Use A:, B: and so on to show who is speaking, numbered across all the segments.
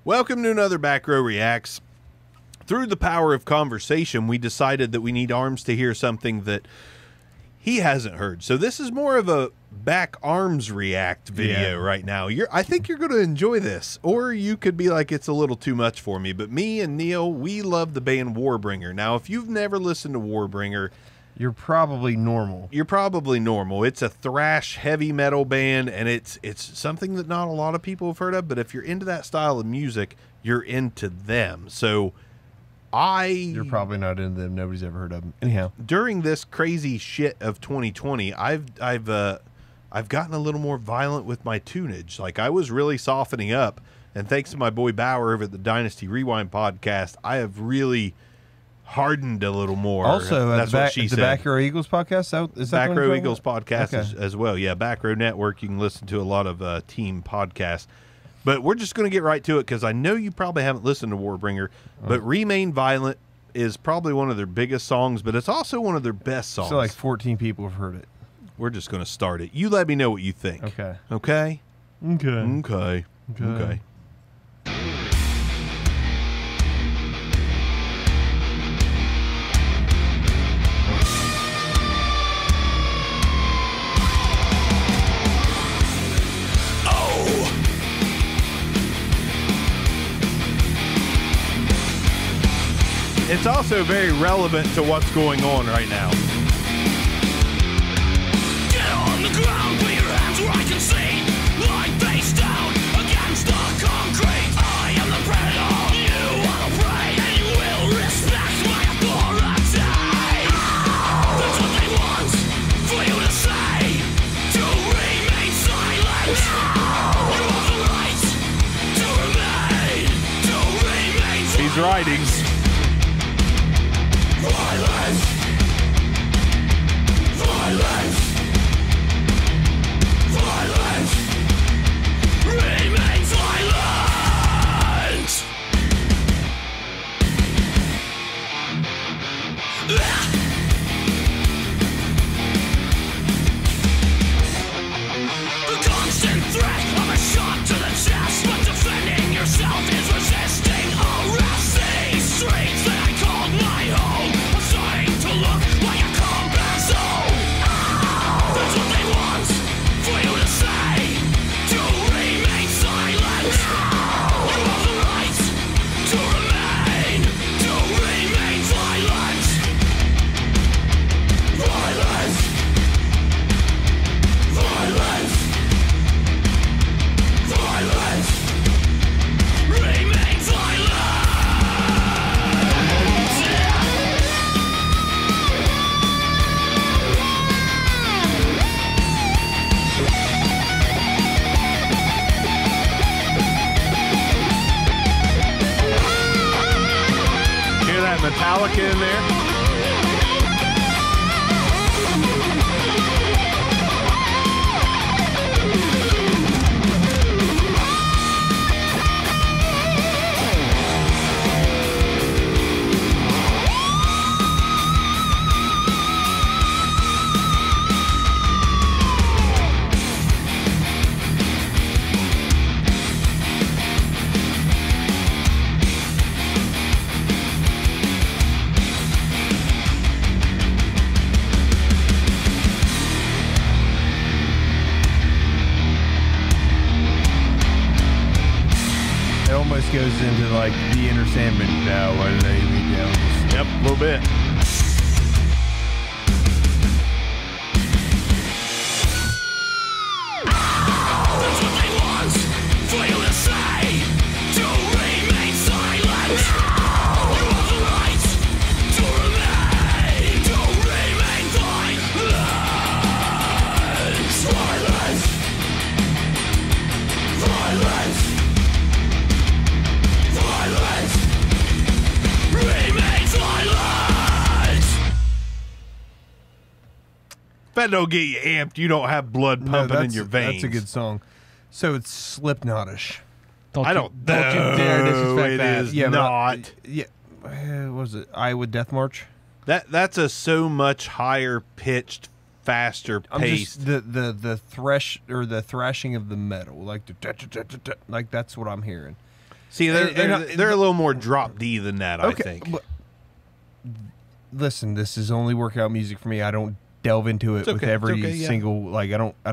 A: Welcome to another Back Row Reacts. Through the power of conversation, we decided that we need Arms to hear something that he hasn't heard. So this is more of a Back Arms React video right now. I think you're going to enjoy this. Or you could be like, it's a little too much for me. But me and Neil, we love the band Warbringer. Now, if you've never listened to Warbringer,
B: you're probably normal.
A: You're probably normal. It's a thrash heavy metal band, and it's something that not a lot of people have heard of, but if you're into that style of music, you're into them. So you're
B: probably not into them. Nobody's ever heard of them. Anyhow,
A: during this crazy shit of 2020, I've gotten a little more violent with my tunage. Like, I was really softening up, and thanks to my boy Bauer over at the Dynasty Rewind podcast, I have really hardened a little more.
B: Also,
A: that's what she said.
B: The Back Row Eagles podcast? Is that
A: Back Row Eagles podcast
B: okay.
A: as well. Yeah, Back Row Network. You can listen to a lot of team podcasts. But we're just going to get right to it because I know you probably haven't listened to Warbringer, but Remain Violent is probably one of their biggest songs, but it's also one of their best songs.
B: So like 14 people have heard it.
A: We're just going to start it. You let me know what you think.
B: Okay.
A: Okay?
B: Okay.
A: Okay. Okay. It's also very relevant to what's going on right now.
C: Get on the ground, put your hands where I can see. Lie face down against the concrete. I am the predator, you are the prey, and you will respect my authority. That's what they want for you to say, to remain silent. You have the right to remain silent.
A: He's writing.
C: Violence! Violence! Violence! Remain silent! The constant threat of a shot to the chest, but defending yourself is resisting arrest. These streets that I called my home are starting to look like a combat zone. That's what they want for you to say, to remain silent. You have the right to remain silent. Violence. Violence. Violence. Remain silent.
A: Hear that Metallica in there?
B: It almost goes into like the Enter Sandman now. Why do they leave down?
A: Yep, a little bit.
C: That's what they want for you to say, to remain silent. You have the right to remain silent. Violence. Violence. Violence. Remain silent.
A: If that don't get you amped, you don't have blood pumping in your veins.
B: That's a good song. So it's Slipknotish.
A: Don't you
B: dare disrespect
A: it
B: that.
A: is
B: Yeah,
A: not.
B: Yeah. What was it? Iowa Death March?
A: That's a so much higher pitched, faster paced.
B: The thresh or the thrashing of the metal, like like that's what I'm hearing.
A: See, they're a little more drop D than that, I
B: Okay,
A: think.
B: but listen, this is only workout music for me. I don't delve into it with
A: okay,
B: every
A: it's okay, yeah.
B: single, like, I don't
A: I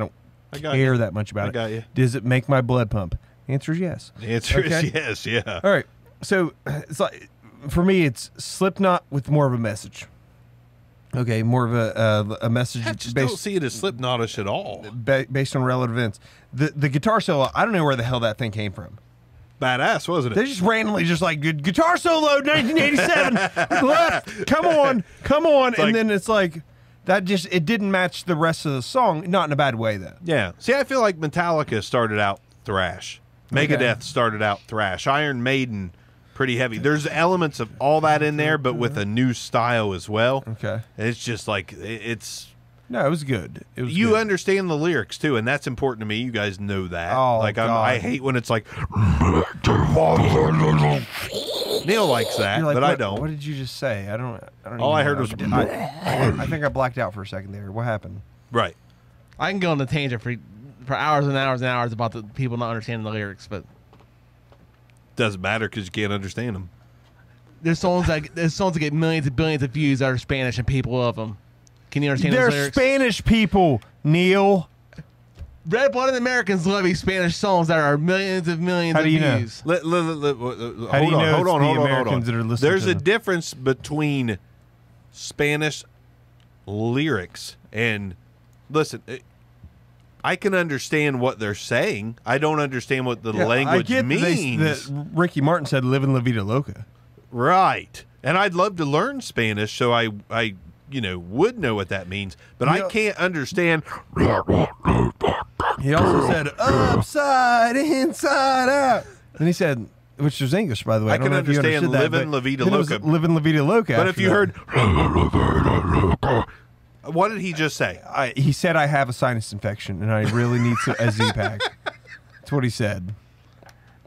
A: got
B: care
A: you.
B: that much about
A: I
B: it.
A: got you.
B: Does it make my blood pump? The answer is yes.
A: The answer
B: Okay.
A: is yes, yeah.
B: All right. So it's like, for me, it's Slipknot with more of a message. Okay, more of a message
A: I just don't
B: based
A: see it as Slipknotish at all.
B: based on relevant events. The guitar solo, I don't know where the hell that thing came from.
A: Badass, wasn't
B: They
A: it?
B: just randomly just like guitar solo 1987 left. Come on,
A: like-
B: and then it's like that just it didn't match the rest of the song. Not in a bad way though.
A: Yeah. See, I feel like Metallica started out thrash. Megadeth started out thrash. Iron Maiden, pretty heavy. There's elements of all that in there, but with a new style as well.
B: Okay.
A: And it's just like it's.
B: No, it was good. It was
A: You
B: good.
A: understand the lyrics too, and that's important to me. You guys know that.
B: Oh,
A: like
B: God.
A: I hate when it's like. Neil likes that,
B: You're like,
A: but I
B: what-
A: don't.
B: What did you just say? I don't.
A: All I
B: even
A: heard
B: know.
A: was-
B: I think I blacked out for a second there. What happened?
A: Right.
D: I can go on a tangent for hours and hours and hours about the people not understanding the lyrics, but
A: Doesn't matter because you can't understand them.
D: there's songs that get millions and billions of views that are Spanish and people love them. Can you understand
B: They're
D: those lyrics?
B: Spanish people, Neil.
D: Red-blooded Americans love these Spanish songs that are millions and millions
B: How
D: of
B: do you know?
D: views.
A: Hold
B: do you
A: on,
B: know
A: hold
B: it's
A: on,
B: the
A: hold on.
B: Americans that are listening
A: There's
B: to
A: a
B: them?
A: difference between Spanish lyrics and listen. I can understand what they're saying. I don't understand what the language
B: I get
A: means.
B: that Ricky Martin said "Living La Vida Loca."
A: Right. And I'd love to learn Spanish so I would know what that means, but I
B: Yeah.
A: can't understand.
B: He also said "upside, inside out," and he said, which was English, by the way.
A: I
B: don't
A: can
B: know if you
A: understand
B: understood that,
A: "Livin'
B: but
A: La Vida
B: then it was
A: Loca."
B: "Living La Vida Loca."
A: But
B: after
A: if you
B: that.
A: heard, what did he just say?
B: He said, "I have a sinus infection and I really need a Z-Pack." That's what he said.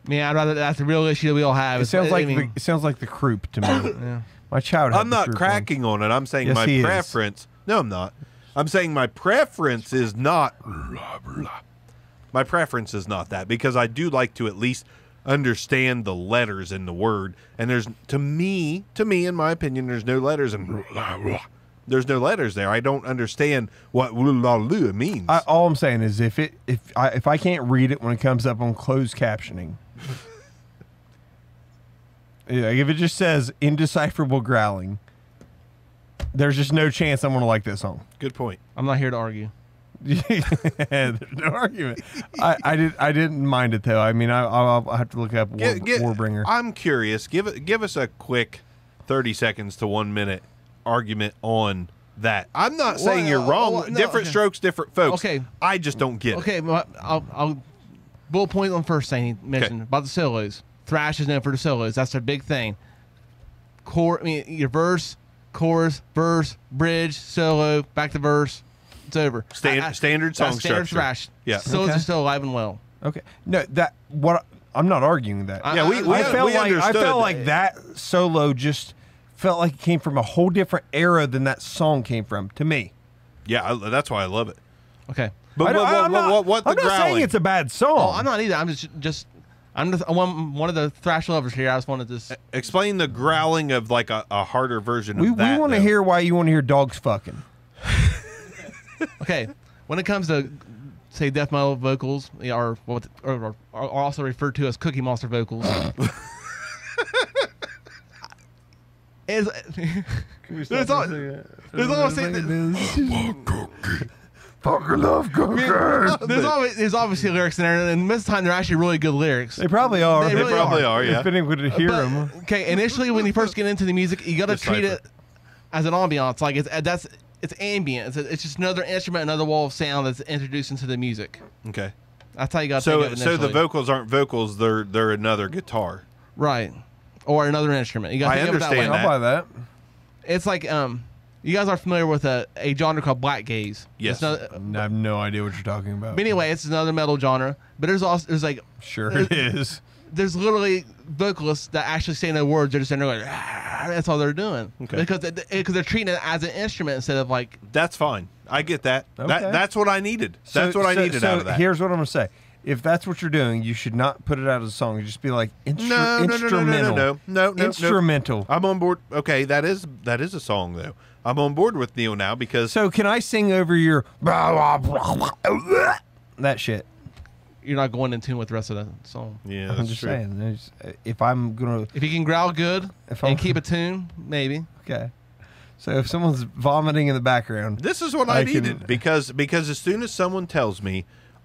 D: Man, I'd rather that's the real issue that we all have.
B: It sounds like
D: I mean,
B: it sounds like the croup to me.
D: yeah.
B: My child. Had
A: I'm
B: the
A: not
B: croup
A: cracking on it. I'm saying
B: Yes,
A: my
B: he is.
A: preference. No, I'm not. I'm saying my preference is not. My preference is not that because I do like to at least understand the letters in the word. And there's to me, in my opinion, there's no letters and there's no letters there. I don't understand what means.
B: All I'm saying is if I can't read it when it comes up on closed captioning, if it just says indecipherable growling, there's just no chance I'm gonna like that song.
A: Good point.
D: I'm not here to argue.
B: There's no argument. I didn't mind it though. I mean, I'll have to look up Warbringer.
A: I'm curious. Give us a quick 30 seconds to 1 minute argument on that. I'm not saying you're wrong.
D: well, no,
A: Different
D: okay.
A: strokes, different folks.
D: Okay.
A: I just don't get it.
D: Okay, well, I'll bullet point on first thing he mentioned about the solos. Thrash is known for the solos. That's their big thing. Your verse, chorus, verse, bridge, solo, back to verse. It's over.
A: Standard song
D: that's standard
A: structure.
D: thrash.
A: Yeah.
D: Solos
B: Okay.
D: are still alive and well.
B: Okay, no, I'm not arguing that.
A: Yeah, we
B: I
A: understood.
B: felt like that solo just felt like it came from a whole different era than that song came from to me.
A: Yeah, that's why I love it.
D: Okay.
A: But
B: I'm not saying
A: growling?
B: it's a bad song.
D: Oh, I'm not either. I'm just I'm one of the thrash lovers here. I just wanted to.
A: Explain the growling of like a harder version
B: we
A: of that.
B: want to
A: though.
B: hear why you want to hear dogs fucking.
D: Okay, when it comes to say death metal vocals, or also referred to as Cookie Monster vocals, is there's there's obviously lyrics in there, and most of the time they're actually really good lyrics.
B: They probably are.
D: They really
A: probably are, yeah.
B: I've been able to hear
D: But,
B: them.
D: okay, initially when you first get into the music, you got to treat
A: Decipher.
D: it as an ambiance. Like it's ambient. It's just another instrument, another wall of sound that's introduced into the music.
A: Okay.
D: That's how you got to
A: So
D: think of it
A: so the
D: initially.
A: vocals aren't vocals. They're another guitar.
D: Right, or another instrument. You got
A: I
D: to think of it that way.
A: understand
B: I'll buy that.
D: It's like you guys are familiar with a genre called black gaze.
A: Yes.
D: It's not,
B: I have no idea what you're talking about.
D: but anyway, it's another metal genre. But there's like
B: Sure it is.
D: there's literally vocalists that actually say no words. They're just sitting there going, "Ah," that's all they're doing.
A: Okay.
D: Because they're treating it as an instrument instead of like.
A: That's fine. I get that.
B: Okay.
A: That's what I needed. That's what I needed
B: so
A: out of that.
B: Here's what I'm going to say. if that's what you're doing, you should not put it out as a song. You just be like
A: No.
B: instrumental.
A: I'm on board. Okay, that is a song though. I'm on board with Neil now because
B: So can I sing over your that shit?
D: You're not going in tune with the rest of the song.
A: yeah,
B: I'm
A: that's
B: just
A: true.
B: saying. If I'm gonna
D: If you can growl good and keep a tune, maybe.
B: okay. So if someone's vomiting in the background,
A: This is what I needed because as soon as someone tells me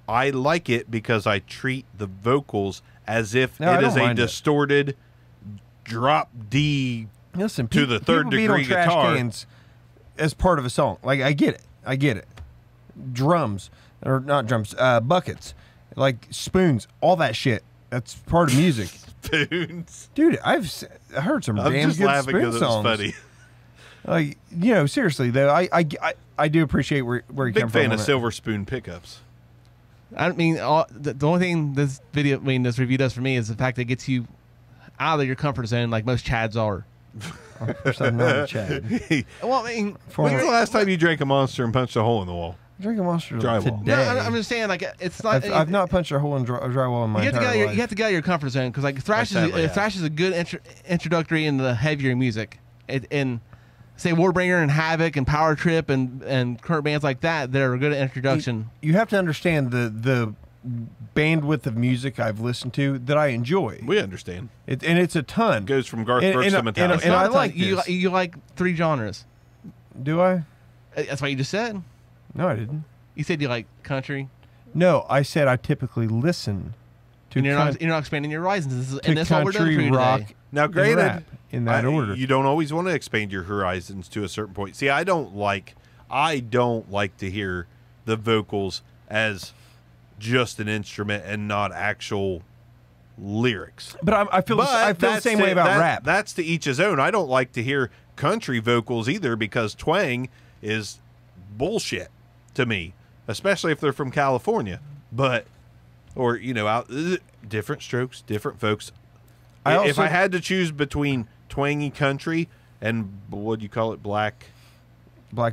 A: I like it because I treat the vocals as if
B: No, I
A: it is
B: don't
A: a
B: mind it.
A: distorted drop D
B: listen
A: to the third
B: people beat on
A: degree
B: trash
A: guitar.
B: cans as part of a song. Like I get it. Drums or not drums, buckets, like spoons, all that shit. That's part of music,
A: Spoons.
B: dude. I heard some
A: I'm
B: damn
A: just
B: good
A: laughing
B: spoon
A: because it was
B: songs.
A: funny.
B: Like seriously though, I do appreciate where you
A: Big
B: come from.
A: fan
B: on
A: of
B: it.
A: silver spoon pickups.
D: I mean, the only thing this this review does for me is the fact that it gets you out of your comfort zone, like most Chads are.
B: First I'm not a Chad.
D: Well, I mean,
A: When's the last time you drank a Monster and punched a hole in the wall?
B: Drink a Monster
A: Drywall.
B: today.
D: no, I'm just saying, like, it's not.
B: I've not punched a hole in drywall in my
D: You have, to
B: entire
D: get out
B: life.
D: you have to get out of your comfort zone because, like, thrash
A: sadly, yeah.
D: is a good introductory into the heavier music. In say Warbringer and Havoc and Power Trip and current bands like that, they're a good introduction.
B: You have to understand the bandwidth of music I've listened to that I enjoy.
A: We understand.
B: And it's a ton.
A: It goes from Garth
B: And-
A: Brooks
B: and-
A: to Metallica.
B: and I
D: Not a ton.
B: like
D: you.
B: this.
D: You like 3 genres.
B: Do I?
D: That's what you just said.
B: No, I didn't.
D: You said you like country.
B: No, I said I typically listen to
D: And you're not expanding your horizons. And
B: to
D: that's what we're doing for
B: country,
D: you
B: rock,
D: today.
A: Now,
B: and
A: granted,
B: rap in that order.
A: You don't always want to expand your horizons to a certain point. See, I don't like to hear the vocals as just an instrument and not actual lyrics.
B: But I feel the
A: that's
B: same way about rap.
A: That's to each his own. I don't like to hear country vocals either because twang is bullshit to me, especially if they're from California. But out different strokes, different folks. If I had to choose between twangy country and what do you call it, Black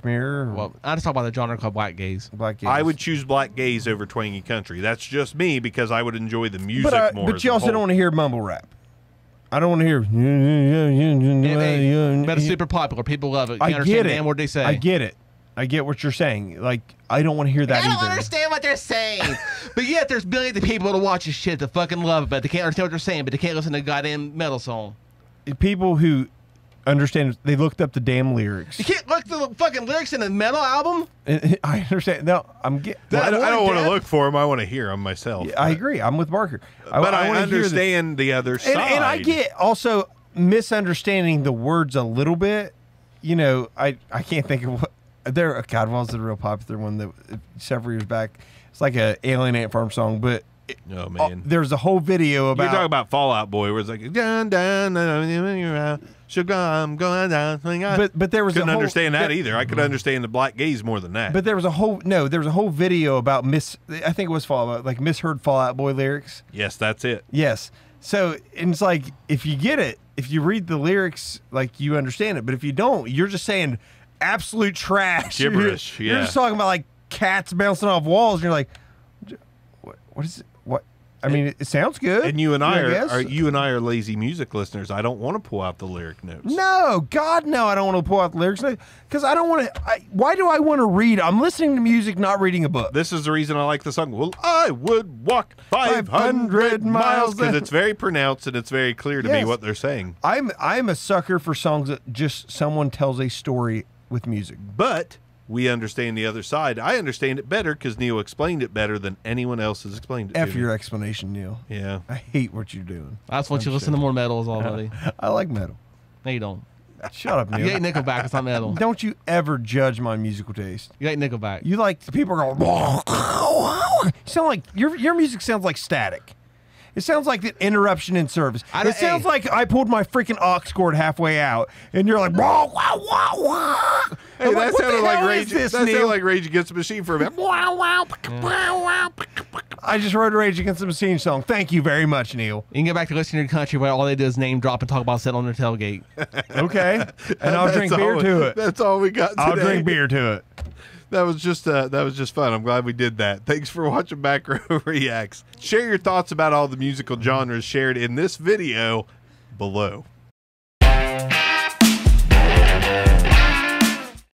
B: Mirror.
D: Well, I just talk about the genre called black gaze.
B: Black Gaze.
A: I would choose black gaze over twangy country. That's just me because I would enjoy the music more.
B: But you also don't want to hear mumble rap. I don't want to hear.
D: But it's super popular. People love it. You
B: I
D: understand
B: get it.
D: damn what they say.
B: I get it. I get what you're saying. Like I don't want to hear that
D: I don't
B: either.
D: understand what they're saying. But yet there's billions of people that watch this shit that fucking love it, but they can't understand what they're saying, but they can't listen to a goddamn metal song.
B: People who understand, they looked up the damn lyrics.
D: You can't look the fucking lyrics in a metal album?
B: I understand. No, I'm getting.
A: I don't want to look for them. I want to hear them myself.
B: I agree. I'm with Barker.
A: But I
B: wanna hear
A: understand the other side.
B: and I get also misunderstanding the words a little bit. I can't think of what. God, what was the real popular one that several years back? It's like a Alien Ant Farm song, but
A: Oh man,
B: there's a whole video about.
A: you're talking about Fall Out Boy, where it's like dun dun dun, sugar, I'm going down.
B: But there was
A: couldn't
B: a whole,
A: understand that either. I could understand the black gaze more than that.
B: But there was a whole video about I think it was like misheard Fall Out Boy lyrics.
A: yes, that's it.
B: Yes. So and it's like if you get it, if you read the lyrics, like you understand it. But if you don't, you're just saying absolute trash.
A: Gibberish,
B: You're
A: yeah.
B: just talking about like cats bouncing off walls. And you're like, what is it? What? I mean, it sounds good.
A: And you and I
B: guess.
A: are lazy music listeners. I don't want to pull out the lyric notes.
B: No, God, no! I don't want to pull out the lyrics because I don't want to. Why do I want to read? I'm listening to music, not reading a book.
A: This is the reason I like the song. Well, I would walk 500 miles because it's very pronounced and it's very clear to me
B: Yes.
A: what they're saying.
B: I'm a sucker for songs that just someone tells a story with music.
A: But we understand the other side. I understand it better because Neil explained it better than anyone else has explained it
B: F
A: to
B: your
A: me.
B: explanation, Neil.
A: Yeah.
B: I hate what you're doing.
D: That's what you listen to more metal is all, buddy.
B: I like metal.
D: No, you don't.
B: Shut up,
D: You
B: Neil.
D: hate Nickelback, it's not metal.
B: Don't you ever judge my musical taste.
D: You hate Nickelback.
B: You like people go. You sound like your music sounds like static. It sounds like an interruption in service. It sounds like I pulled my freaking aux cord halfway out, and you're like, wah, wah, wah, wah.
A: Hey,
B: I'm
A: that
B: what
A: sounded
B: the
A: like
B: hell
A: Rage.
B: is this,
A: That
B: Neil?
A: sounded like Rage Against the Machine for a minute.
B: I just wrote a Rage Against the Machine song. Thank you very much, Neil.
D: You can get back to listening to country where all they do is name drop and talk about sitting on their tailgate.
B: Okay, and I'll drink beer to it.
A: That's all we got today.
B: I'll drink beer to it.
A: That was just fun. I'm glad we did that. Thanks for watching Back Row Reacts. Share your thoughts about all the musical genres shared in this video below.